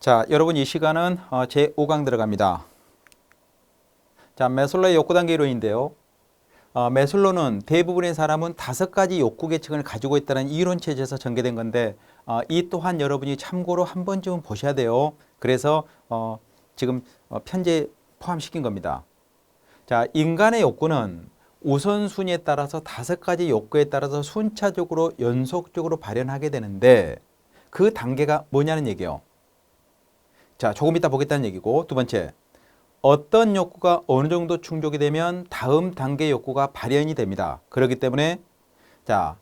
자, 여러분 이 시간은 제5강 들어갑니다. 자, 매슬로의 욕구 단계 이론인데요. 매슬로는 대부분의 사람은 5가지 욕구 계층을 가지고 있다는 이론 체제에서 전개된 건데 이 또한 여러분이 참고로 한 번쯤은 보셔야 돼요. 그래서 지금 편제에 포함시킨 겁니다. 자, 인간의 욕구는 우선순위에 따라서 5가지 욕구에 따라서 순차적으로 연속적으로 발현하게 되는데 그 단계가 뭐냐는 얘기예요. 자, 조금 이따 보겠다는 얘기고, 두 번째, 어떤 욕구가 어느 정도 충족이 되면 다음 단계 욕구가 발현이 됩니다. 그렇기 때문에 자,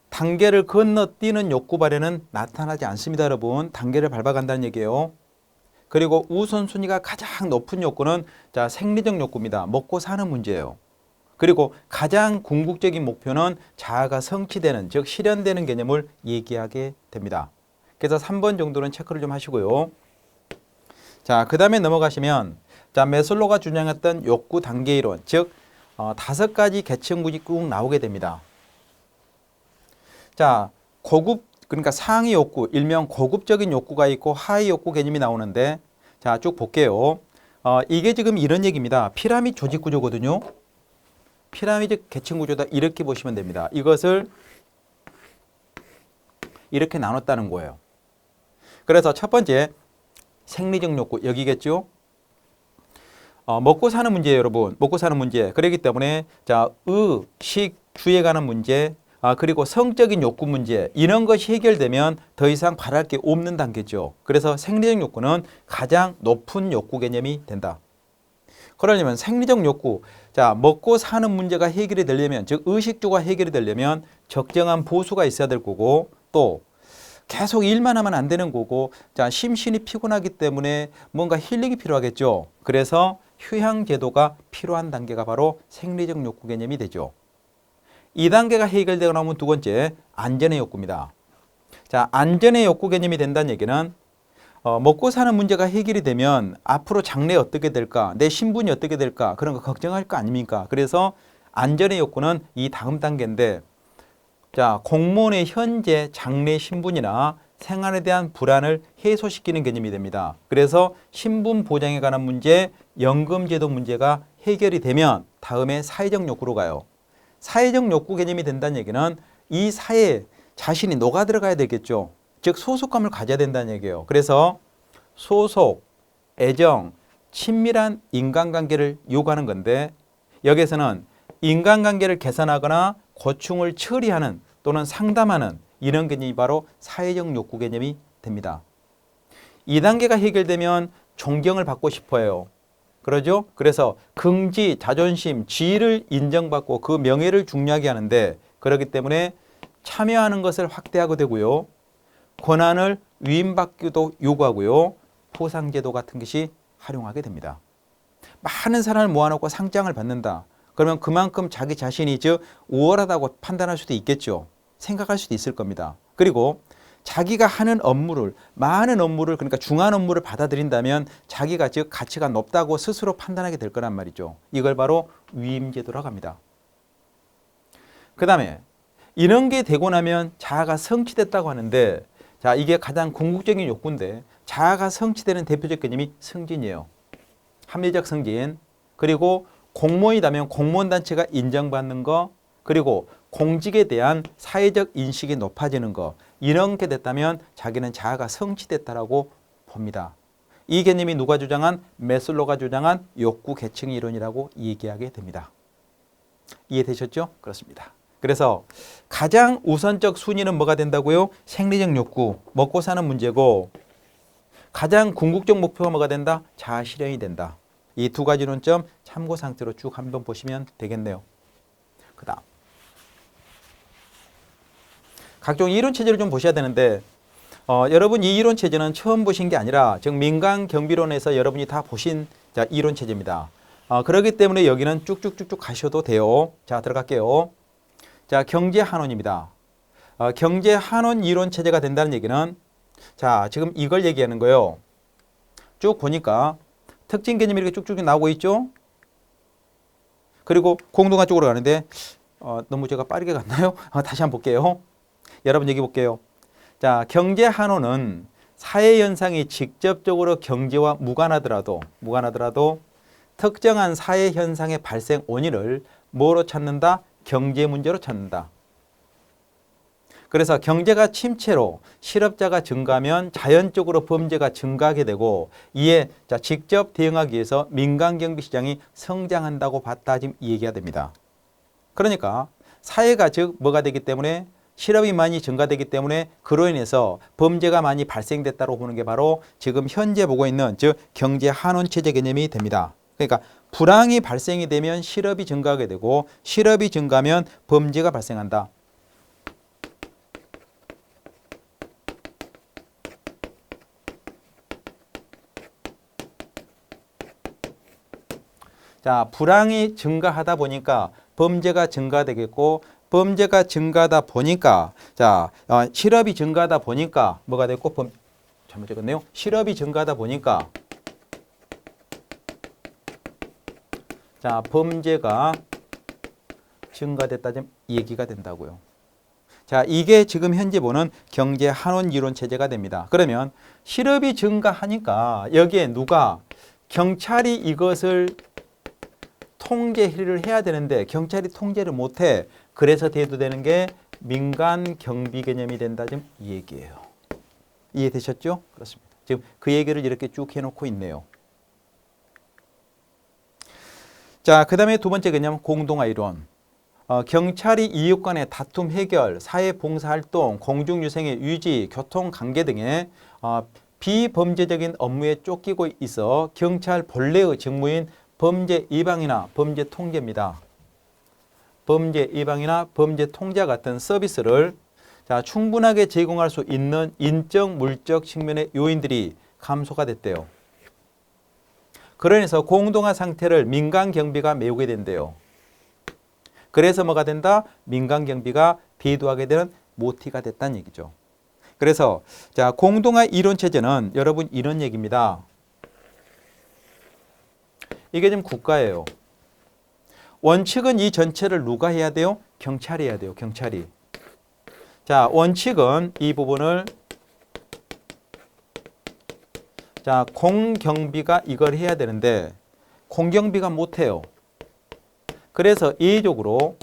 단계를 건너뛰는 욕구 발현은 나타나지 않습니다. 여러분, 단계를 밟아간다는 얘기예요. 그리고 우선순위가 가장 높은 욕구는 자, 생리적 욕구입니다. 먹고 사는 문제예요. 그리고 가장 궁극적인 목표는 자아가 성취되는, 즉 실현되는 개념을 얘기하게 됩니다. 그래서 3번 정도는 체크를 좀 하시고요. 자, 그 다음에 넘어가시면 자, 매슬로가 주장했던 욕구 단계 이론, 즉 5가지 계층군이 꾹 나오게 됩니다. 자, 고급, 그러니까 상위 욕구, 일명 고급적인 욕구가 있고 하위 욕구 개념이 나오는데 자, 쭉 볼게요. 이게 지금 이런 얘기입니다. 피라미드 조직 구조거든요. 피라미드 계층 구조다, 이렇게 보시면 됩니다. 이것을 이렇게 나눴다는 거예요. 그래서 첫 번째 생리적 욕구, 여기겠죠. 먹고 사는 문제예요, 여러분. 먹고 사는 문제. 그렇기 때문에 자, 식, 주에 관한 문제, 그리고 성적인 욕구 문제, 이런 것이 해결되면 더 이상 바랄 게 없는 단계죠. 그래서 생리적 욕구는 가장 높은 욕구 개념이 된다. 그러려면 생리적 욕구, 자, 먹고 사는 문제가 해결이 되려면, 즉 의식주가 해결이 되려면 적정한 보수가 있어야 될 거고, 또 계속 일만 하면 안 되는 거고, 자, 심신이 피곤하기 때문에 뭔가 힐링이 필요하겠죠. 그래서 휴양 제도가 필요한 단계가 바로 생리적 욕구 개념이 되죠. 이 단계가 해결되고 나면 두 번째, 안전의 욕구입니다. 자, 안전의 욕구 개념이 된다는 얘기는 먹고 사는 문제가 해결이 되면 앞으로 장래 어떻게 될까, 내 신분이 어떻게 될까, 그런 거 걱정할 거 아닙니까? 그래서 안전의 욕구는 이 다음 단계인데, 자, 공무원의 현재 장래 신분이나 생활에 대한 불안을 해소시키는 개념이 됩니다. 그래서 신분 보장에 관한 문제, 연금제도 문제가 해결이 되면 다음에 사회적 욕구로 가요. 사회적 욕구 개념이 된다는 얘기는 이 사회에 자신이 녹아 들어가야 되겠죠. 즉 소속감을 가져야 된다는 얘기예요. 그래서 소속, 애정, 친밀한 인간관계를 요구하는 건데, 여기에서는 인간관계를 개선하거나 고충을 처리하는 또는 상담하는 이런 개념이 바로 사회적 욕구 개념이 됩니다. 2단계가 해결되면 존경을 받고 싶어요. 그러죠? 그래서 긍지, 자존심, 지위를 인정받고 그 명예를 중요하게 하는데, 그렇기 때문에 참여하는 것을 확대하게 되고요. 권한을 위임받기도 요구하고요. 포상제도 같은 것이 활용하게 됩니다. 많은 사람을 모아놓고 상장을 받는다. 그러면 그만큼 자기 자신이 즉 우월하다고 판단할 수도 있겠죠. 생각할 수도 있을 겁니다. 그리고 자기가 하는 업무를, 많은 업무를, 그러니까 중요한 업무를 받아들인다면 자기가 즉 가치가 높다고 스스로 판단하게 될 거란 말이죠. 이걸 바로 위임제도라고 합니다. 그 다음에 이런 게 되고 나면 자아가 성취됐다고 하는데, 자, 이게 가장 궁극적인 욕구인데 자아가 성취되는 대표적 개념이 승진이에요. 합리적 승진, 그리고 공무원이라면 공무원 단체가 인정받는 거, 그리고 공직에 대한 사회적 인식이 높아지는 거, 이런 게 됐다면 자기는 자아가 성취됐다라고 봅니다. 이 개념이 누가 주장한? 매슬로가 주장한 욕구 계층 이론이라고 얘기하게 됩니다. 이해되셨죠? 그렇습니다. 그래서 가장 우선적 순위는 뭐가 된다고요? 생리적 욕구, 먹고 사는 문제고, 가장 궁극적 목표가 뭐가 된다? 자아 실현이 된다. 이 두 가지 논점 참고 상태로 쭉 한번 보시면 되겠네요. 그 다음 각종 이론 체제를 좀 보셔야 되는데, 여러분 이 이론 체제는 처음 보신 게 아니라 즉 민간 경비론에서 여러분이 다 보신 자, 이론 체제입니다. 그렇기 때문에 여기는 쭉쭉쭉쭉 가셔도 돼요. 자, 들어갈게요. 자, 경제 한원입니다. 경제 한원 이론 체제가 된다는 얘기는, 자, 지금 이걸 얘기하는 거예요. 쭉 보니까 특징 개념이 이렇게 쭉쭉 나오고 있죠. 그리고 공동화 쪽으로 가는데 너무 제가 빠르게 갔나요? 다시 한번 볼게요. 여러분 여기 볼게요. 자, 경제 한원은 사회 현상이 직접적으로 경제와 무관하더라도 특정한 사회 현상의 발생 원인을 뭐로 찾는다? 경제 문제로 찾는다. 그래서 경제가 침체로 실업자가 증가하면 자연적으로 범죄가 증가하게 되고 이에 직접 대응하기 위해서 민간 경비 시장이 성장한다고 봤다. 지금 이 얘기가 됩니다. 그러니까 사회가 즉 뭐가 되기 때문에 실업이 많이 증가되기 때문에 그로 인해서 범죄가 많이 발생됐다고 보는 게 바로 지금 현재 보고 있는 즉 경제 한원 체제 개념이 됩니다. 그러니까 불황이 발생이 되면 실업이 증가하게 되고 실업이 증가하면 범죄가 발생한다. 자, 불황이 증가하다 보니까 범죄가 증가되겠고 범죄가 증가하다 보니까 실업이 증가하다 보니까 뭐가 됐고 잘못 적었네요. 실업이 증가하다 보니까 범죄가 증가됐다 좀 얘기가 된다고요. 자, 이게 지금 현재 보는 경제 한원 이론 체제가 됩니다. 그러면 실업이 증가하니까 여기에 누가 경찰이 이것을 통제를 해야 되는데 경찰이 통제를 못해. 그래서 대두되는 게 민간 경비 개념이 된다. 지금 이 얘기예요. 이해되셨죠? 그렇습니다. 지금 그 얘기를 이렇게 쭉 해놓고 있네요. 자, 그 다음에 두 번째 개념 공동화 이론. 경찰이 이웃 간의 다툼 해결, 사회 봉사활동, 공중유생의 유지, 교통관계 등의 비범죄적인 업무에 쫓기고 있어 경찰 본래의 직무인 범죄 예방이나 범죄 통제입니다. 범죄 예방이나 범죄 통제 같은 서비스를 충분하게 제공할 수 있는 인적, 물적 측면의 요인들이 감소가 됐대요. 그러면서 공동화 상태를 민간 경비가 메우게 된대요. 그래서 뭐가 된다? 민간 경비가 대두하게 되는 모티가 됐다는 얘기죠. 그래서 공동화 이론 체제는 여러분 이런 얘기입니다. 이게 지금 국가예요. 원칙은 이 전체를 누가 해야 돼요? 경찰이 해야 돼요. 경찰이. 자, 원칙은 이 부분을 공경비가 이걸 해야 되는데 공경비가 못해요. 그래서 예외적으로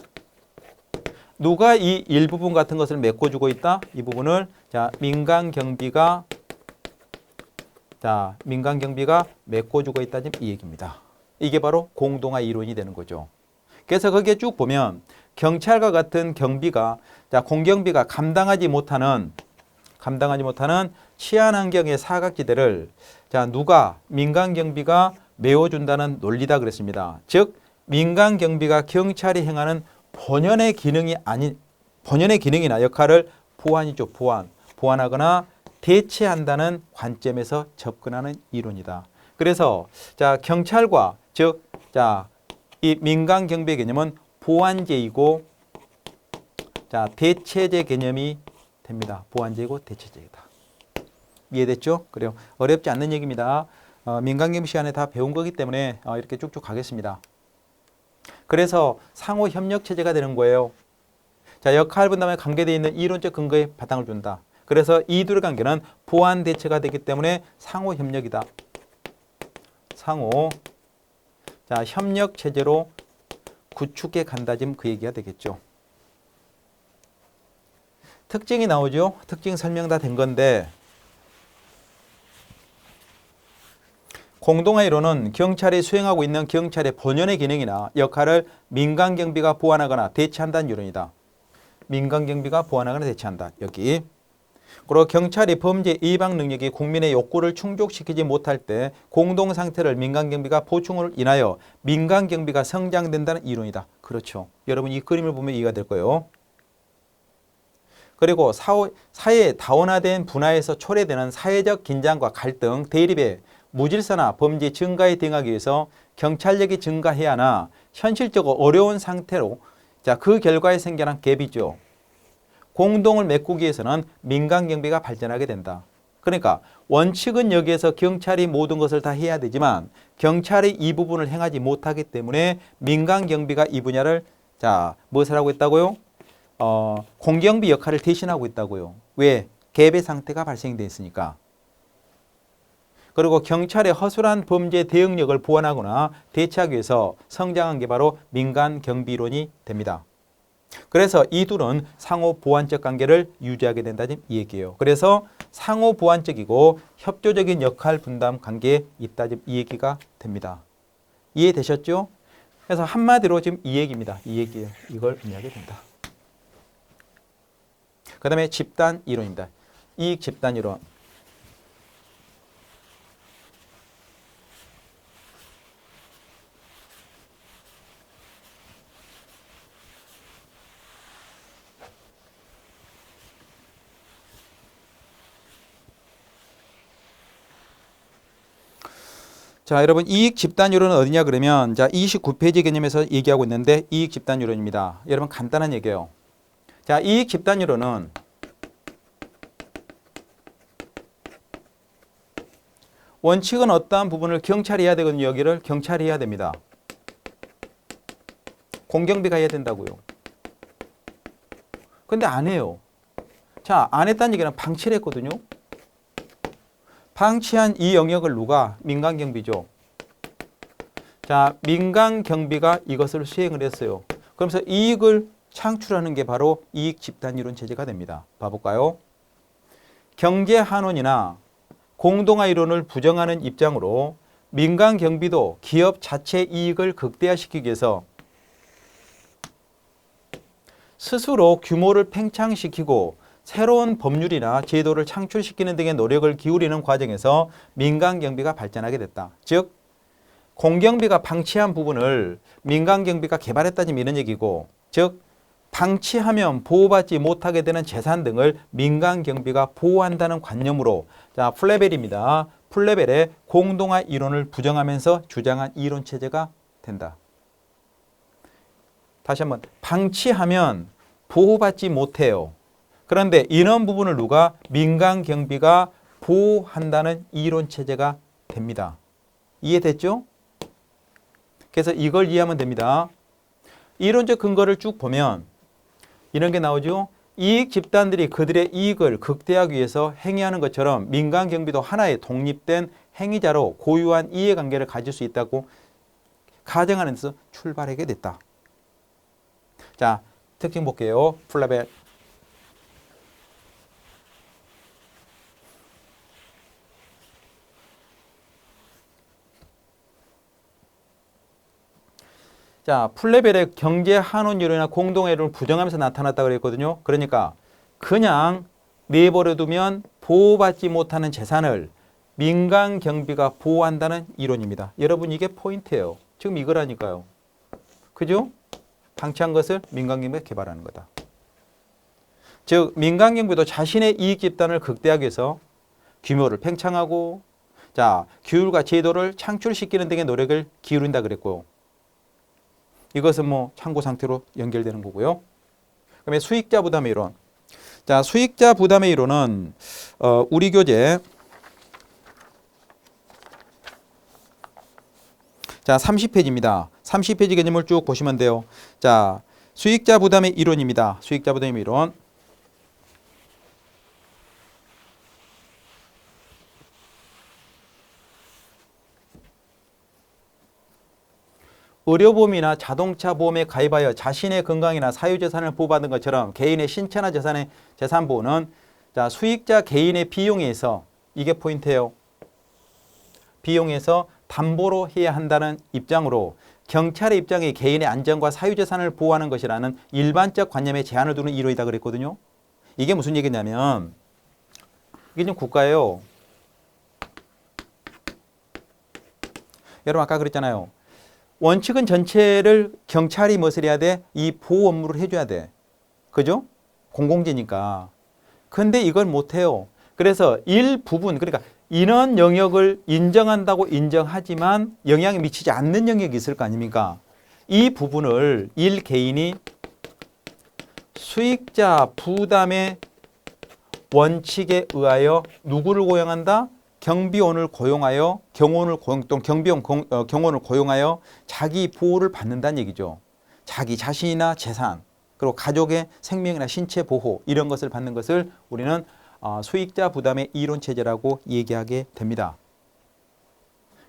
누가 이 일부분 같은 것을 메꿔주고 있다? 이 부분을 민간 경비가 메꿔주고 있다. 이 얘기입니다. 이게 바로 공동화 이론이 되는 거죠. 그래서 거기에 쭉 보면 경찰과 같은 경비가 공경비가 감당하지 못하는 치안 환경의 사각지대를 누가 민간 경비가 메워준다는 논리다 그랬습니다. 즉 민간 경비가 경찰이 행하는 본연의 기능이나 역할을 보완하거나 대체한다는 관점에서 접근하는 이론이다. 그래서 경찰과 즉 이 민간 경비의 개념은 보완제이고 대체제 개념이 됩니다. 보완제이고 대체제이다. 이해됐죠? 그래요. 어렵지 않는 얘기입니다. 민간 경비 시간에 다 배운 거기 때문에 이렇게 쭉쭉 가겠습니다. 그래서 상호 협력 체제가 되는 거예요. 역할 분담에 관계되어 있는 이론적 근거에 바탕을 준다. 그래서 이 둘의 관계는 보완 대체가 되기 때문에 상호 협력이다. 상호 협력 체제로 구축해 간다. 지금 그 얘기가 되겠죠. 특징이 나오죠. 특징 설명 다 된 건데 공동화 이론은 경찰이 수행하고 있는 경찰의 본연의 기능이나 역할을 민간 경비가 보완하거나 대체한다는 이론이다. 민간 경비가 보완하거나 대체한다. 여기. 그리고 경찰이 범죄 예방 능력이 국민의 욕구를 충족시키지 못할 때 공동 상태를 민간 경비가 보충을 인하여 민간 경비가 성장된다는 이론이다. 그렇죠. 여러분 이 그림을 보면 이해가 될 거예요. 그리고 사회 다원화된 분화에서 초래되는 사회적 긴장과 갈등, 대립에 무질서나 범죄 증가에 대응하기 위해서 경찰력이 증가해야 하나 현실적으로 어려운 상태로 그 결과에 생겨난 갭이죠. 공동을 메꾸기 위해서는 민간 경비가 발전하게 된다. 그러니까 원칙은 여기에서 경찰이 모든 것을 다 해야 되지만 경찰이 이 부분을 행하지 못하기 때문에 민간 경비가 이 분야를 무엇을 하고 있다고요? 공경비 역할을 대신하고 있다고요. 왜? 갭의 상태가 발생돼 있으니까. 그리고 경찰의 허술한 범죄 대응력을 보완하거나 대체하기 위해서 성장한 게 바로 민간 경비 이론이 됩니다. 그래서 이 둘은 상호 보완적 관계를 유지하게 된다는 이 얘기예요. 그래서 상호 보완적이고 협조적인 역할 분담 관계에 있다 이 얘기가 됩니다. 이해되셨죠? 그래서 한마디로 지금 이 얘기입니다. 이 얘기예요. 이걸 의미하게 된다. 그 다음에 집단 이론입니다. 이익 집단 이론. 자, 여러분 이익 집단 이론은 어디냐 그러면 자, 29페이지 개념에서 얘기하고 있는데 이익 집단 이론입니다. 여러분 간단한 얘기예요. 자, 이익 집단 이론은 원칙은 어떠한 부분을 경찰이 해야 되거든요. 여기를 경찰이 해야 됩니다. 공경비가 해야 된다고요. 근데 안 해요. 자, 안 했다는 얘기는 방치를 했거든요. 방치한 이 영역을 누가? 민간경비죠. 자, 민간경비가 이것을 수행을 했어요. 그러면서 이익을 창출하는 게 바로 이익 집단 이론 체제가 됩니다. 봐볼까요? 경제 한원이나 공동화 이론을 부정하는 입장으로 민간경비도 기업 자체 이익을 극대화시키기 위해서 스스로 규모를 팽창시키고 새로운 법률이나 제도를 창출시키는 등의 노력을 기울이는 과정에서 민간경비가 발전하게 됐다. 즉 공경비가 방치한 부분을 민간경비가 개발했다는 이런 얘기고, 즉 방치하면 보호받지 못하게 되는 재산 등을 민간경비가 보호한다는 관념으로 자 플레벨입니다. 플레벨의 공동화 이론을 부정하면서 주장한 이론체제가 된다. 다시 한번 방치하면 보호받지 못해요. 그런데 이런 부분을 누가? 민간경비가 보호한다는 이론체제가 됩니다. 이해됐죠? 그래서 이걸 이해하면 됩니다. 이론적 근거를 쭉 보면 이런 게 나오죠. 이익 집단들이 그들의 이익을 극대화하기 위해서 행위하는 것처럼 민간경비도 하나의 독립된 행위자로 고유한 이해관계를 가질 수 있다고 가정하는 데서 출발하게 됐다. 자, 특징 볼게요. 플레벨. 자, 플레벨의 경제 한원 이론이나 공동화 이론을 부정하면서 나타났다고 그랬거든요. 그러니까 그냥 내버려 두면 보호받지 못하는 재산을 민간 경비가 보호한다는 이론입니다. 여러분 이게 포인트예요. 지금 이거라니까요. 그죠? 방치한 것을 민간 경비가 개발하는 거다. 즉 민간 경비도 자신의 이익 집단을 극대화하기 위해서 규모를 팽창하고 자, 규율과 제도를 창출시키는 등의 노력을 기울인다 그랬고요. 이것은 뭐 참고 상태로 연결되는 거고요. 그다음에 수익자 부담의 이론. 자, 수익자 부담의 이론은 우리 교재 자 30페이지입니다. 30페이지 개념을 쭉 보시면 돼요. 자, 수익자 부담의 이론입니다. 수익자 부담의 이론. 의료보험이나 자동차 보험에 가입하여 자신의 건강이나 사유재산을 보호받은 것처럼 개인의 신체나 재산의 재산보호는 자, 수익자 개인의 비용에서 이게 포인트예요. 비용에서 담보로 해야 한다는 입장으로 경찰의 입장이 개인의 안전과 사유재산을 보호하는 것이라는 일반적 관념에 제한을 두는 이론이다 그랬거든요. 이게 무슨 얘기냐면 이게 좀 국가예요. 여러분 아까 그랬잖아요. 원칙은 전체를 경찰이 무엇을 해야 돼? 이 보호 업무를 해줘야 돼. 그죠? 공공재니까. 근데 이걸 못해요. 그래서 일부분, 그러니까 인원 영역을 인정한다고 인정하지만 영향이 미치지 않는 영역이 있을 거 아닙니까? 이 부분을 일 개인이 수익자 부담의 원칙에 의하여 누구를 고용한다? 경비원을 고용하여 경원을 고용하여 자기 보호를 받는다는 얘기죠. 자기 자신이나 재산 그리고 가족의 생명이나 신체 보호 이런 것을 받는 것을 우리는 수익자 부담의 이론 체제라고 얘기하게 됩니다.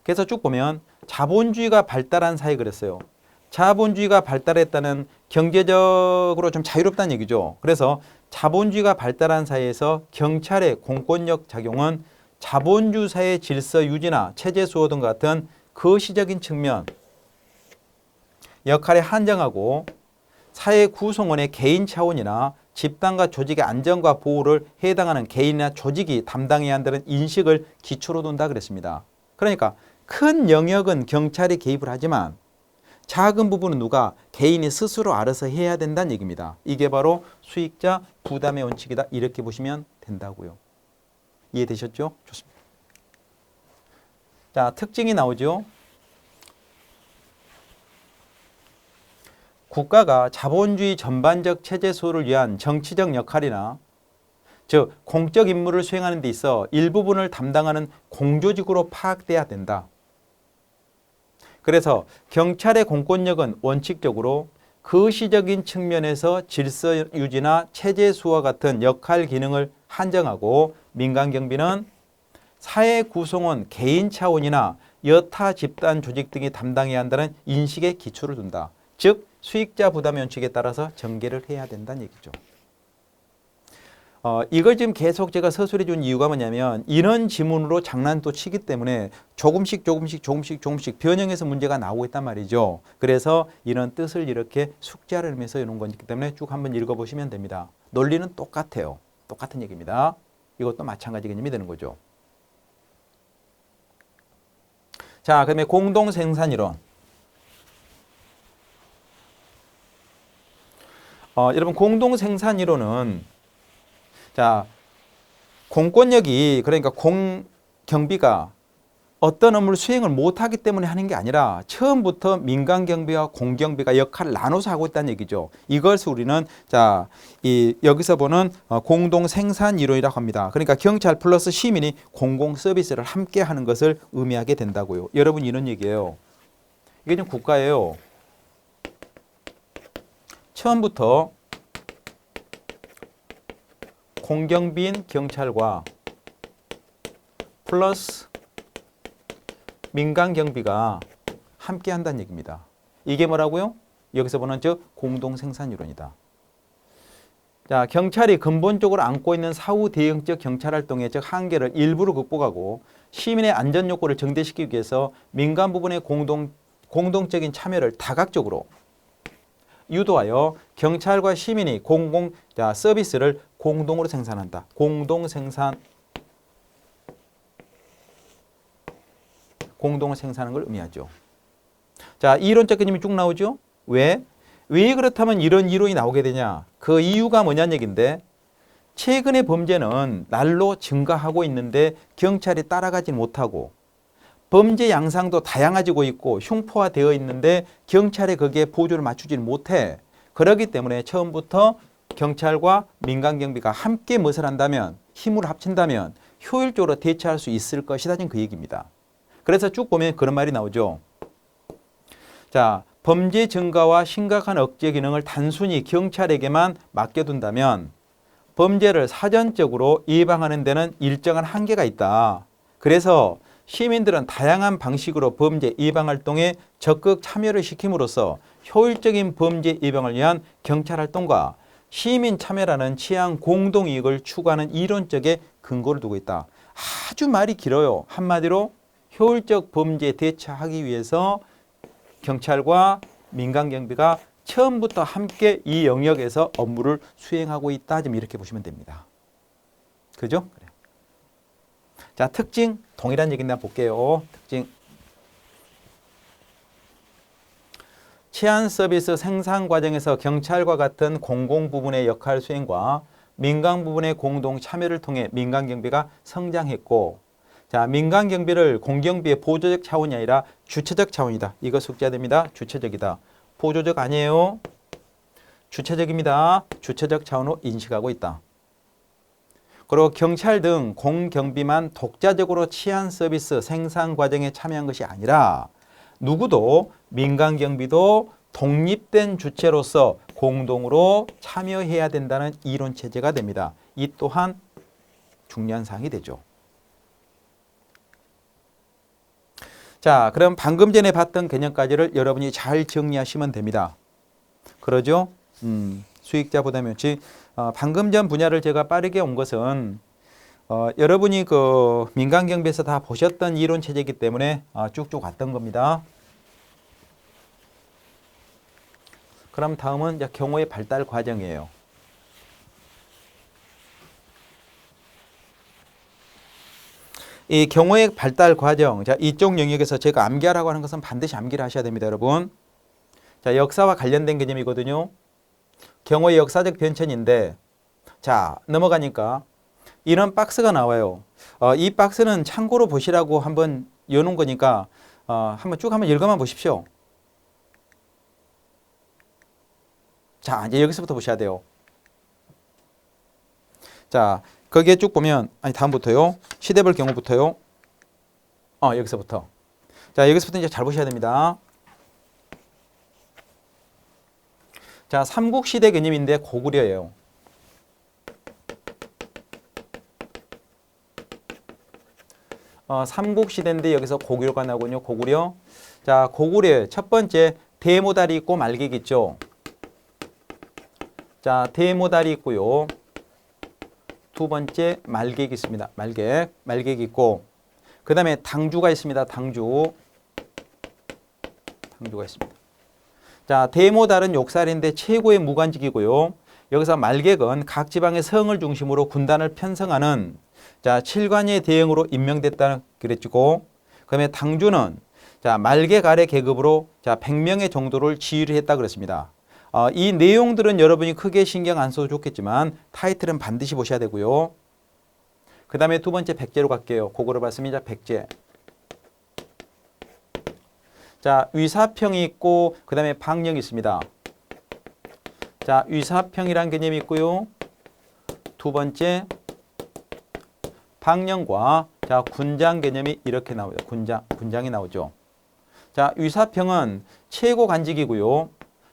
그래서 쭉 보면 자본주의가 발달한 사회 그랬어요. 자본주의가 발달했다는 경제적으로 좀 자유롭다는 얘기죠. 그래서 자본주의가 발달한 사회에서 경찰의 공권력 작용은 자본주의 사회 질서 유지나 체제 수호 등 같은 거시적인 측면 역할에 한정하고 사회 구성원의 개인 차원이나 집단과 조직의 안전과 보호를 해당하는 개인이나 조직이 담당해야 한다는 인식을 기초로 둔다 그랬습니다. 그러니까 큰 영역은 경찰이 개입을 하지만 작은 부분은 누가 개인이 스스로 알아서 해야 된다는 얘기입니다. 이게 바로 수익자 부담의 원칙이다. 이렇게 보시면 된다고요. 이해되셨죠? 좋습니다. 자, 특징이 나오죠. 국가가 자본주의 전반적 체제 수호를 위한 정치적 역할이나 즉 공적 임무를 수행하는 데 있어 일부분을 담당하는 공조직으로 파악돼야 된다. 그래서 경찰의 공권력은 원칙적으로 거시적인 측면에서 질서 유지나 체제 수호와 같은 역할 기능을 한정하고 민간 경비는 사회 구성원 개인 차원이나 여타 집단 조직 등이 담당해야 한다는 인식에 기초를 둔다. 즉 수익자 부담 원칙에 따라서 전개를 해야 된다는 얘기죠. 이걸 지금 계속 제가 서술해 준 이유가 뭐냐면 이런 지문으로 장난도 치기 때문에 조금씩 변형해서 문제가 나오고 있단 말이죠. 그래서 이런 뜻을 이렇게 숙제를 하면서 이런 거기 때문에 쭉 한번 읽어보시면 됩니다. 논리는 똑같아요. 똑같은 얘기입니다. 이것도 마찬가지 개념이 되는 거죠. 자, 그다음에 공동생산이론. 여러분 공동생산이론은 자, 공권력이 그러니까 공경비가 어떤 업무를 수행을 못하기 때문에 하는 게 아니라 처음부터 민간경비와 공경비가 역할을 나눠서 하고 있다는 얘기죠. 이것을 우리는 자, 여기서 보는 공동생산이론이라고 합니다. 그러니까 경찰 플러스 시민이 공공서비스를 함께 하는 것을 의미하게 된다고요. 여러분 이런 얘기예요. 이게 좀 국가예요. 처음부터 공경비인 경찰과 플러스 민간경비가 함께 한다는 얘기입니다. 이게 뭐라고요? 여기서 보는 공동생산이론이다. 자, 경찰이 근본적으로 안고 있는 사후 대응적 경찰활동의 한계를 일부러 극복하고 시민의 안전 욕구를 증대시키기 위해서 민간 부분의 공동적인 참여를 다각적으로 유도하여 경찰과 시민이 서비스를 공동으로 생산한다. 공동생산을 생산하는 걸 의미하죠. 자, 이론적 개념이 쭉 나오죠. 왜 그렇다면 이런 이론이 나오게 되냐? 그 이유가 뭐냐는 얘기인데 최근의 범죄는 날로 증가하고 있는데 경찰이 따라가지 못하고 범죄 양상도 다양해지고 있고 흉포화되어 있는데 경찰이 거기에 보조를 맞추지를 못해. 그렇기 때문에 처음부터 경찰과 민간경비가 함께 무엇을 한다면 힘을 합친다면 효율적으로 대처할 수 있을 것이다. 지금 그 얘기입니다. 그래서 쭉 보면 그런 말이 나오죠. 자, 범죄 증가와 심각한 억제 기능을 단순히 경찰에게만 맡겨둔다면 범죄를 사전적으로 예방하는 데는 일정한 한계가 있다. 그래서 시민들은 다양한 방식으로 범죄 예방 활동에 적극 참여를 시킴으로써 효율적인 범죄 예방을 위한 경찰 활동과 시민 참여라는 취향 공동이익을 추구하는 이론적인 근거를 두고 있다. 아주 말이 길어요. 한마디로 효율적 범죄에 대처하기 위해서 경찰과 민간경비가 처음부터 함께 이 영역에서 업무를 수행하고 있다. 좀 이렇게 보시면 됩니다. 그죠? 그래요. 자, 특징 동일한 얘기나 볼게요. 특징. 치안 서비스 생산 과정에서 경찰과 같은 공공 부분의 역할 수행과 민간 부분의 공동 참여를 통해 민간 경비가 성장했고, 자, 민간 경비를 공경비의 보조적 차원이 아니라 주체적 차원이다. 이거 숙제됩니다. 주체적이다. 보조적 아니에요. 주체적입니다. 주체적 차원으로 인식하고 있다. 그리고 경찰 등 공경비만 독자적으로 치안 서비스 생산 과정에 참여한 것이 아니라 누구도 민간 경비도 독립된 주체로서 공동으로 참여해야 된다는 이론 체제가 됩니다. 이 또한 중요한 사항이 되죠. 자, 그럼 방금 전에 봤던 개념까지를 여러분이 잘 정리하시면 됩니다. 그러죠? 수익자 부담유치. 방금 전 분야를 제가 빠르게 온 것은 여러분이 그 민간경비에서 다 보셨던 이론 체제이기 때문에 쭉쭉 왔던 겁니다. 그럼 다음은 이제 경호의 발달 과정이에요. 이 경호의 발달 과정, 자, 이쪽 영역에서 제가 암기하라고 하는 것은 반드시 암기를 하셔야 됩니다, 여러분. 자, 역사와 관련된 개념이거든요. 경호의 역사적 변천인데, 자, 넘어가니까 이런 박스가 나와요. 이 박스는 참고로 보시라고 한번 여놓은 거니까 한번 쭉 한번 읽어만 보십시오. 자, 이제 여기서부터 보셔야 돼요. 자, 거기에 쭉 보면, 아니, 다음부터요. 시대별 경우부터요. 여기서부터. 자, 여기서부터 이제 잘 보셔야 됩니다. 자, 삼국시대 개념인데 고구려예요. 삼국시대인데 여기서 고구려가 나오군요. 고구려. 자, 고구려의 첫 번째 대모다리 있고 말객 있죠. 자, 대모다리 있고요. 두 번째 말객이 있습니다. 말객이 있고, 그 다음에 당주가 있습니다. 당주가 있습니다. 자, 대모달은 욕살인데 최고의 무관직이고요. 여기서 말객은 각 지방의 성을 중심으로 군단을 편성하는 자, 칠관의 대형으로 임명됐다는 그랬고, 그다음에 당주는 자, 말객 아래 계급으로 자, 100명의 정도를 지휘를 했다 그랬습니다. 이 내용들은 여러분이 크게 신경 안 써도 좋겠지만 타이틀은 반드시 보셔야 되고요. 그 다음에 두 번째 백제로 갈게요. 그거를 봤습니다. 백제. 자, 위사평이 있고 그 다음에 방령이 있습니다. 자, 위사평이란 개념이 있고요. 두 번째 방령과 자, 군장 개념이 이렇게 나오죠. 군장이 나오죠. 자, 위사평은 최고 관직이고요.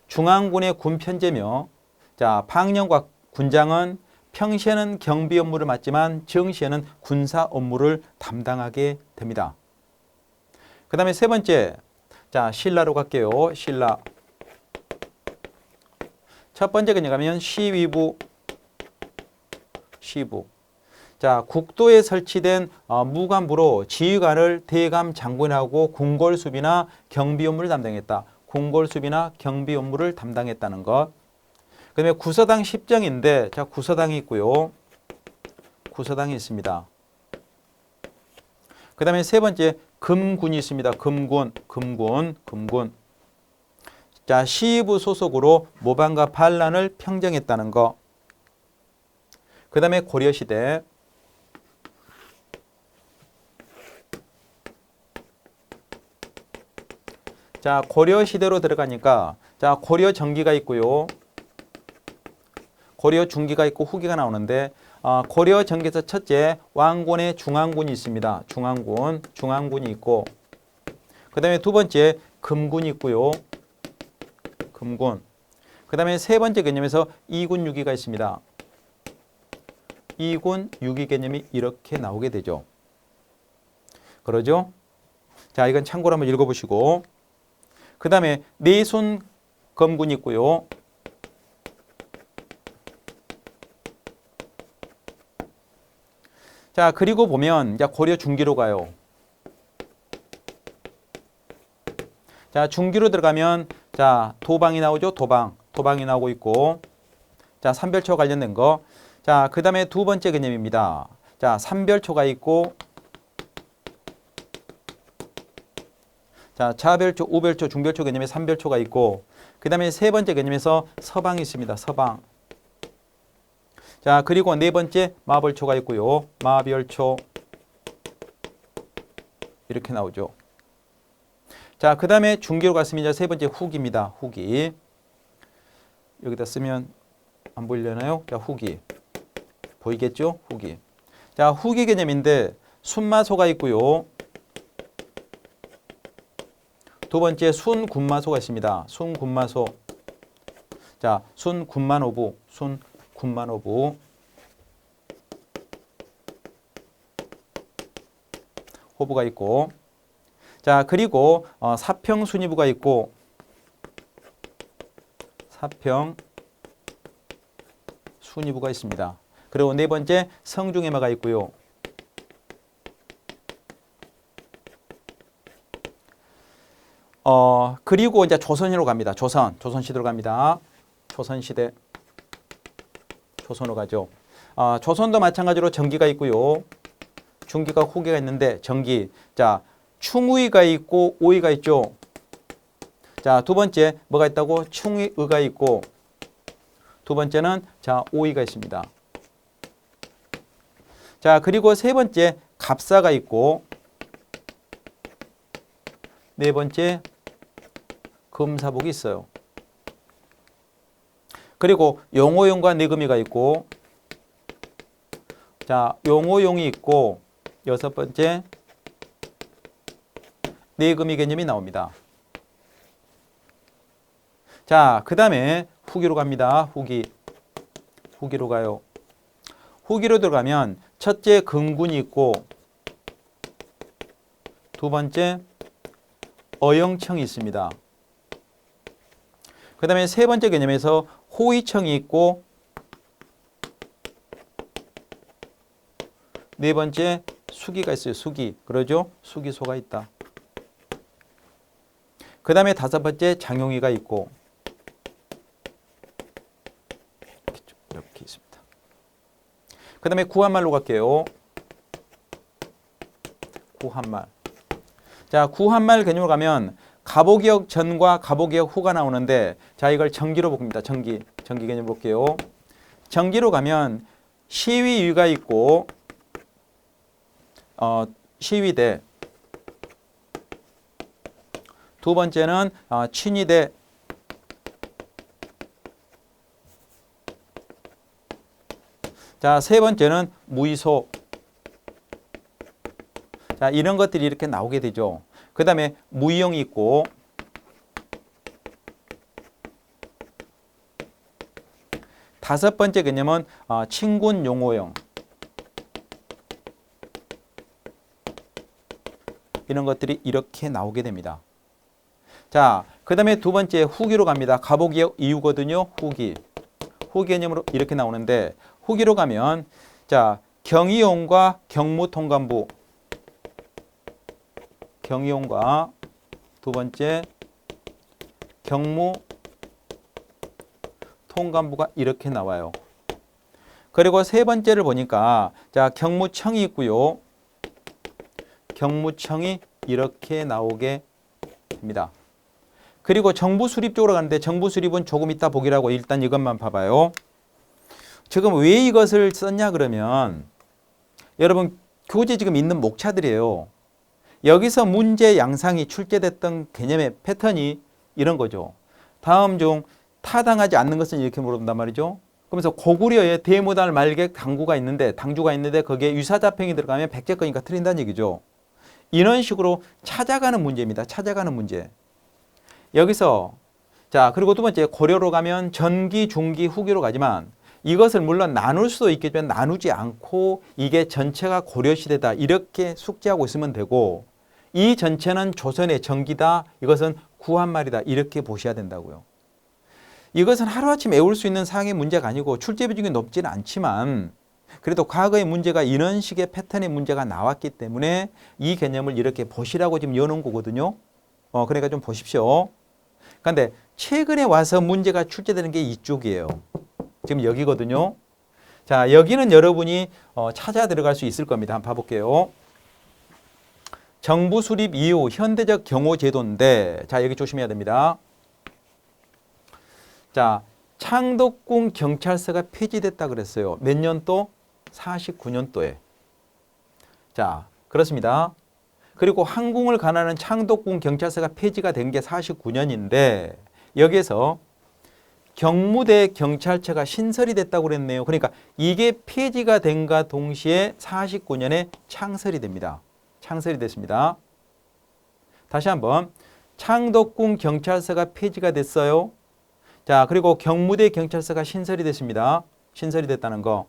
중앙군의 군편제며 자, 방령과 군장은 평시에는 경비 업무를 맡지만 정시에는 군사 업무를 담당하게 됩니다. 그 다음에 세 번째, 자, 신라로 갈게요. 신라. 첫 번째 개념하면 시위부. 자, 국도에 설치된 무관부로 지휘관을 대감 장군하고 궁궐수비나 경비 업무를 담당했다. 궁궐수비나 경비 업무를 담당했다는 것. 그 다음에 구서당 10정인데 자, 구서당이 있고요. 구서당이 있습니다. 그 다음에 세 번째 금군이 있습니다. 금군. 자, 시위부 소속으로 모방과 반란을 평정했다는 거. 그 다음에 고려시대. 자, 고려시대로 들어가니까 자, 고려 정기가 있고요. 고려 중기가 있고 후기가 나오는데 고려 정기에서 첫째 왕군의 중앙군이 있습니다. 중앙군이 있고 그 다음에 두 번째 금군이 있고요. 금군. 그 다음에 세 번째 개념에서 이군 유기가 있습니다. 이군 유기 개념이 이렇게 나오게 되죠. 그러죠? 자, 이건 참고로 한번 읽어보시고 그 다음에 내순 검군이 있고요. 자, 그리고 보면 자, 고려 중기로 가요. 자, 중기로 들어가면 자, 도방이 나오죠. 도방이 나오고 있고 자, 삼별초 관련된 거. 자, 그 다음에 두 번째 개념입니다. 자, 삼별초가 있고 자, 차별초, 우별초, 중별초 개념에 삼별초가 있고 그 다음에 세 번째 개념에서 서방이 있습니다. 서방. 자, 그리고 네 번째 마벌초가 있고요. 마별초. 이렇게 나오죠. 자, 그 다음에 중기로 갔습니다. 세 번째 후기입니다. 후기. 여기다 쓰면 안 보이려나요? 자, 후기. 보이겠죠? 후기. 자, 후기 개념인데 순마소가 있고요. 두 번째 순군마소가 있습니다. 순군마소. 자, 순군만오부. 호부가 있고 자, 그리고 사평 순위부가 있고 사평 순위부가 있습니다. 그리고 네 번째 성중해마가 있고요. 그리고 이제 조선시로 갑니다. 조선시대로 갑니다. 조선시대. 조선으로 가죠. 조선도 마찬가지로 정기가 있고요. 중기가 후기가 있는데 정기. 자, 충의가 있고 오의가 있죠. 자, 두 번째 뭐가 있다고? 충의가 있고 두 번째는 자, 오의가 있습니다. 자, 그리고 세 번째 갑사가 있고 네 번째 금사복이 있어요. 그리고 용오용과 내금이가 있고 자, 용오용이 있고 여섯 번째 내금이 개념이 나옵니다. 자, 그 다음에 후기로 갑니다. 후기로 가요. 후기로 들어가면 첫째 금군이 있고 두 번째 어영청이 있습니다. 그 다음에 세 번째 개념에서 호의청이 있고 네 번째 수기가 있어요. 수기. 그러죠? 수기소가 있다. 그 다음에 다섯 번째 장용이가 있고 이렇게 있습니다. 그 다음에 구한말로 갈게요. 구한말. 자, 구한말 개념으로 가면 가보기역 전과 가보기역 후가 나오는데 자, 이걸 정기로 봅니다. 정기 개념 볼게요. 정기로 가면 시위유가 있고 시위대 두 번째는 친위대 자, 세 번째는 무의소 자, 이런 것들이 이렇게 나오게 되죠. 그 다음에 무의용이 있고 다섯 번째 개념은 친군 용오용 이런 것들이 이렇게 나오게 됩니다. 자, 그 다음에 두 번째 후기로 갑니다. 가보기역 이유거든요. 후기 개념으로 이렇게 나오는데 후기로 가면 자, 경의용과 경무통감부 경의용과 두 번째 경무통감부가 이렇게 나와요. 그리고 세 번째를 보니까 자, 경무청이 있고요. 경무청이 이렇게 나오게 됩니다. 그리고 정부 수립 쪽으로 가는데 정부 수립은 조금 이따 보기라고 일단 이것만 봐봐요. 지금 왜 이것을 썼냐 그러면 여러분 교재 지금 있는 목차들이에요. 여기서 문제 양상이 출제됐던 개념의 패턴이 이런 거죠. 다음 중 타당하지 않는 것은 이렇게 물어본단 말이죠. 그러면서 고구려에 대모달 말객 당주가 있는데 거기에 유사자평이 들어가면 백제거니까 틀린다는 얘기죠. 이런 식으로 찾아가는 문제입니다. 찾아가는 문제. 여기서 자, 그리고 두 번째 고려로 가면 전기, 중기, 후기로 가지만 이것을 물론 나눌 수도 있겠지만 나누지 않고 이게 전체가 고려시대다 이렇게 숙지하고 있으면 되고 이 전체는 조선의 전기다 이것은 구한말이다 이렇게 보셔야 된다고요. 이것은 하루아침 외울 수 있는 사항의 문제가 아니고 출제 비중이 높지는 않지만 그래도 과거의 문제가 이런 식의 패턴의 문제가 나왔기 때문에 이 개념을 이렇게 보시라고 지금 여놓은 거거든요. 그러니까 좀 보십시오. 그런데 최근에 와서 문제가 출제되는 게 이쪽이에요. 지금 여기거든요. 자, 여기는 여러분이 찾아 들어갈 수 있을 겁니다. 한번 봐볼게요. 정부 수립 이후 현대적 경호제도인데 자, 여기 조심해야 됩니다. 자, 창덕궁 경찰서가 폐지됐다 그랬어요. 몇 년도? 49년도에. 자, 그렇습니다. 그리고 항궁을 관할하는 창덕궁 경찰서가 폐지가 된 게 49년인데 여기에서 경무대 경찰처가 신설이 됐다고 그랬네요. 그러니까 이게 폐지가 된과 동시에 49년에 창설이 됩니다. 창설이 됐습니다. 다시 한번 창덕궁 경찰서가 폐지가 됐어요. 자, 그리고 경무대 경찰서가 신설이 됐습니다. 신설이 됐다는 거.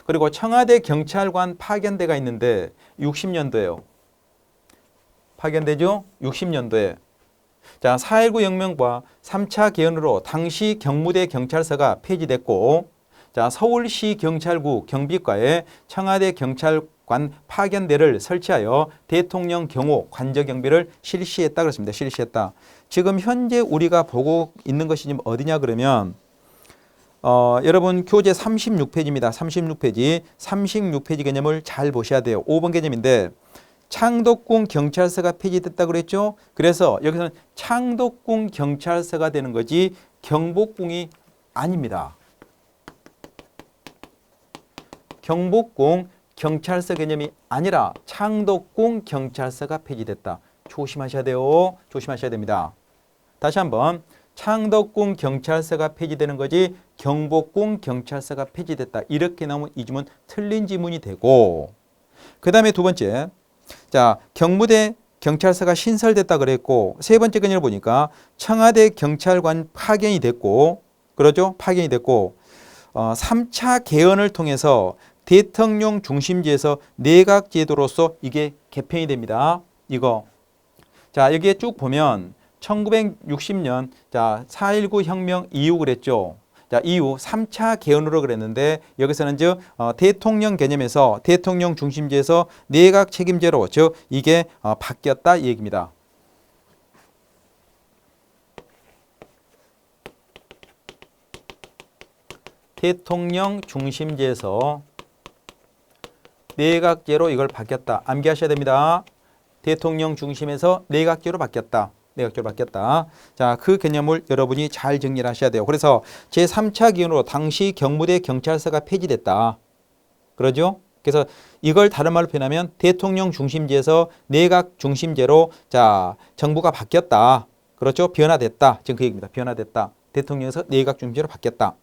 그리고 청와대 경찰관 파견대가 있는데 60년도에요. 파견되죠? 60년도에. 자, 4.19 혁명과 3차 개헌으로 당시 경무대 경찰서가 폐지됐고, 자, 서울시 경찰국 경비과에 청와대 경찰관 파견대를 설치하여 대통령 경호 관저 경비를 실시했다 그랬습니다. 실시했다. 지금 현재 우리가 보고 있는 것이 지금 어디냐 그러면 여러분 교재 36페이지입니다. 36페이지. 36페이지 개념을 잘 보셔야 돼요. 5번 개념인데 창덕궁 경찰서가 폐지됐다 그랬죠. 그래서 여기서는 창덕궁 경찰서가 되는 거지 경복궁이 아닙니다. 경복궁 경찰서 개념이 아니라 창덕궁 경찰서가 폐지됐다. 조심하셔야 돼요. 조심하셔야 됩니다. 다시 한번 창덕궁 경찰서가 폐지되는 거지 경복궁 경찰서가 폐지됐다. 이렇게 나오면 이 지문 틀린 지문이 되고, 그 다음에 두 번째, 자, 경무대 경찰서가 신설됐다 그랬고, 세 번째 개념을 보니까 청와대 경찰관 파견이 됐고, 그러죠? 파견이 됐고, 3차 개헌을 통해서 대통령 중심제에서 내각제도로서 이게 개편이 됩니다. 이거. 자, 여기에 쭉 보면 1960년, 자, 4.19 혁명 이후 그랬죠. 자, 이후 3차 개헌으로 그랬는데 여기서는 즉 대통령 개념에서 대통령 중심제에서 내각 책임제로 즉 이게 바뀌었다 이 얘기입니다. 대통령 중심제에서 내각제로 이걸 바뀌었다. 암기하셔야 됩니다. 대통령 중심에서 내각제로 바뀌었다. 내각제로 바뀌었다. 자, 그 개념을 여러분이 잘 정리를 하셔야 돼요. 그래서 제3차 기원으로 당시 경무대 경찰서가 폐지됐다. 그러죠? 그래서 이걸 다른 말로 표현하면 대통령 중심제에서 내각 중심제로 자, 정부가 바뀌었다. 그렇죠? 변화됐다. 지금 그 얘기입니다. 변화됐다. 대통령에서 내각 중심제로 바뀌었다.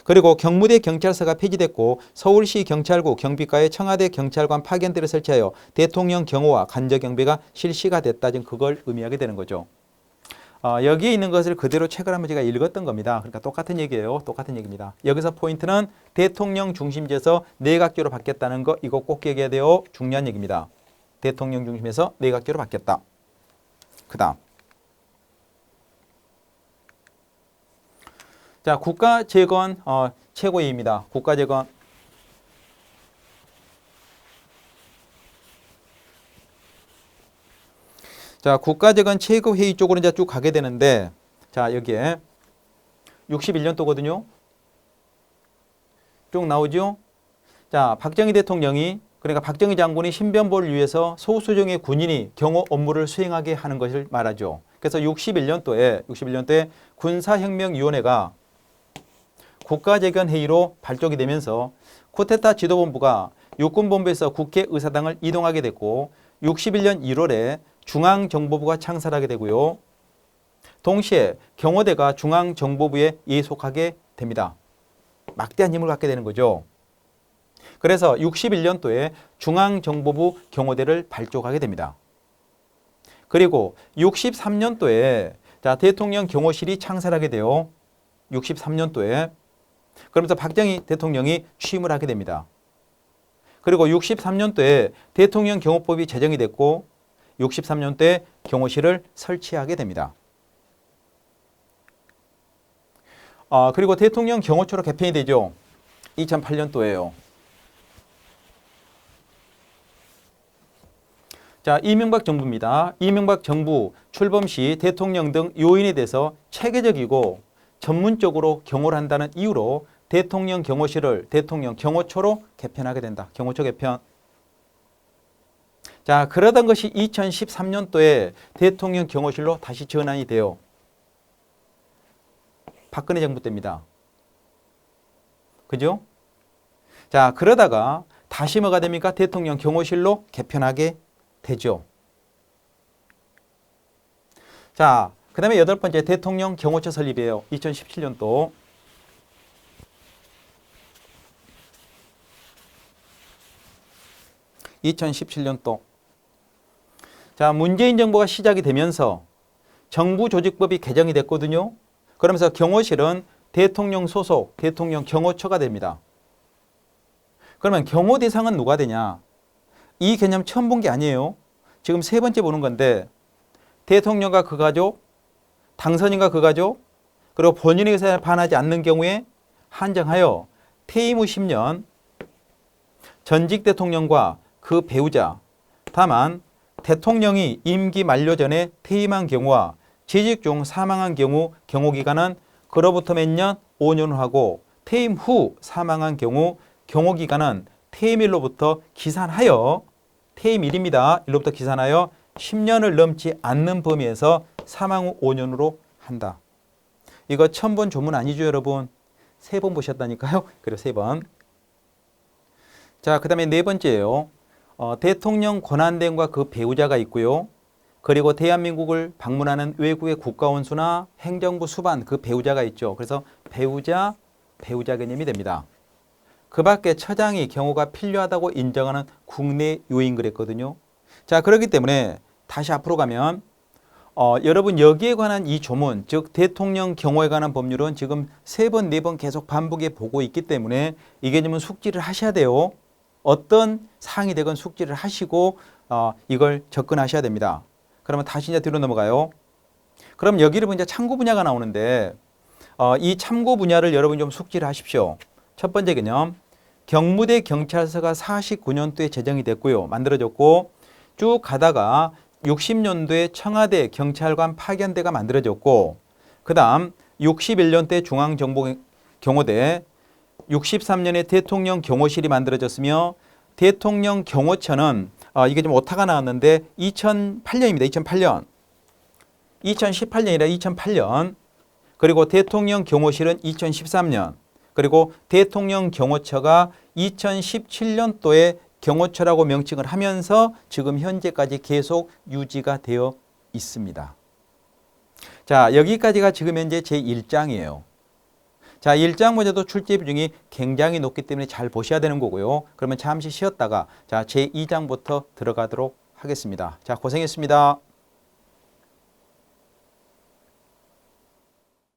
그리고 경무대 경찰서가 폐지됐고 서울시 경찰국 경비과에 청와대 경찰관 파견대를 설치하여 대통령 경호와 관저 경비가 실시가 됐다. 지금 그걸 의미하게 되는 거죠. 여기에 있는 것을 그대로 책을 한번 제가 읽었던 겁니다. 그러니까 똑같은 얘기예요. 똑같은 얘기입니다. 여기서 포인트는 대통령 중심제에서 내각제로 바뀌었다는 거 이거 꼭 얘기해야 돼요. 중요한 얘기입니다. 대통령 중심에서 내각제로 바뀌었다. 그 다음. 자, 국가재건 최고위입니다. 국가재건. 자, 국가재건 최고회의 쪽으로 이제 쭉 가게 되는데, 자, 여기에 61년도거든요. 쭉 나오죠? 자, 박정희 대통령이, 그러니까 박정희 장군이 신변보호를 위해서 소수정의 군인이 경호 업무를 수행하게 하는 것을 말하죠. 그래서 61년도에 군사혁명위원회가 국가재건회의로 발족이 되면서 쿠데타 지도본부가 육군본부에서 국회의사당을 이동하게 됐고 61년 1월에 중앙정보부가 창설하게 되고요. 동시에 경호대가 중앙정보부에 예속하게 됩니다. 막대한 힘을 갖게 되는 거죠. 그래서 61년도에 중앙정보부 경호대를 발족하게 됩니다. 그리고 63년도에 자, 대통령 경호실이 창설하게 돼요. 63년도에. 그러면서 박정희 대통령이 취임을 하게 됩니다. 그리고 63년도에 대통령 경호법이 제정이 됐고 63년도에 경호실을 설치하게 됩니다. 그리고 대통령 경호처로 개편이 되죠. 2008년도에요. 자, 이명박 정부입니다. 이명박 정부 출범 시 대통령 등 요인에 대해서 체계적이고 전문적으로 경호를 한다는 이유로 대통령 경호실을 대통령 경호처로 개편하게 된다. 경호처 개편. 자, 그러던 것이 2013년도에 대통령 경호실로 다시 전환이 돼요. 박근혜 정부 때입니다. 그죠? 자, 그러다가 다시 뭐가 됩니까? 대통령 경호실로 개편하게 되죠. 자, 그 다음에 8번째 대통령 경호처 설립이에요. 2017년도. 자, 문재인 정부가 시작이 되면서 정부조직법이 개정이 됐거든요. 그러면서 경호실은 대통령 소속 대통령 경호처가 됩니다. 그러면 경호 대상은 누가 되냐? 이 개념 처음 본 게 아니에요. 지금 세 번째 보는 건데 대통령과 그 가족, 당선인과 그 가족, 그리고 본인의 의사에 반하지 않는 경우에 한정하여 퇴임 후 10년 전직 대통령과 그 배우자, 다만 대통령이 임기 만료 전에 퇴임한 경우와 재직 중 사망한 경우 경호기간은 그로부터 몇 년? 5년을 하고 퇴임 후 사망한 경우 경호기간은 퇴임일로부터 기산하여 퇴임일입니다. 일로부터 기산하여 10년을 넘지 않는 범위에서 사망 후 5년으로 한다. 이거 처음 본 조문 아니죠, 여러분? 3번 보셨다니까요. 그리고 3번. 자, 그 다음에 네 번째예요. 대통령 권한대행과 그 배우자가 있고요. 그리고 대한민국을 방문하는 외국의 국가원수나 행정부 수반 그 배우자가 있죠. 그래서 배우자 개념이 됩니다. 그 밖에 처장이 경호가 필요하다고 인정하는 국내 요인 그랬거든요. 자, 그렇기 때문에 다시 앞으로 가면 여러분 여기에 관한 이 조문, 즉 대통령 경호에 관한 법률은 지금 3번, 4번 계속 반복해 보고 있기 때문에 이 개념은 숙지를 하셔야 돼요. 어떤 사항이 되건 숙지를 하시고 이걸 접근하셔야 됩니다. 그러면 다시 이제 뒤로 넘어가요. 그럼 여기를 이제 참고 분야가 나오는데 이 참고 분야를 여러분 좀 숙지를 하십시오. 첫 번째 개념, 경무대 경찰서가 49년도에 제정이 됐고요. 만들어졌고 쭉 가다가 60년도에 청와대 경찰관 파견대가 만들어졌고 그 다음 61년대 중앙정보경호대 63년에 대통령 경호실이 만들어졌으며 대통령 경호처는 이게 좀 오타가 나왔는데 2008년입니다. 2018년이라 2008년 그리고 대통령 경호실은 2013년 그리고 대통령 경호처가 2017년도에 경호처라고 명칭을 하면서 지금 현재까지 계속 유지가 되어 있습니다. 자, 여기까지가 지금 현재 제1장이에요. 자, 1장 문제도 출제 비중이 굉장히 높기 때문에 잘 보셔야 되는 거고요. 그러면 잠시 쉬었다가 자, 제2장부터 들어가도록 하겠습니다. 자, 고생했습니다.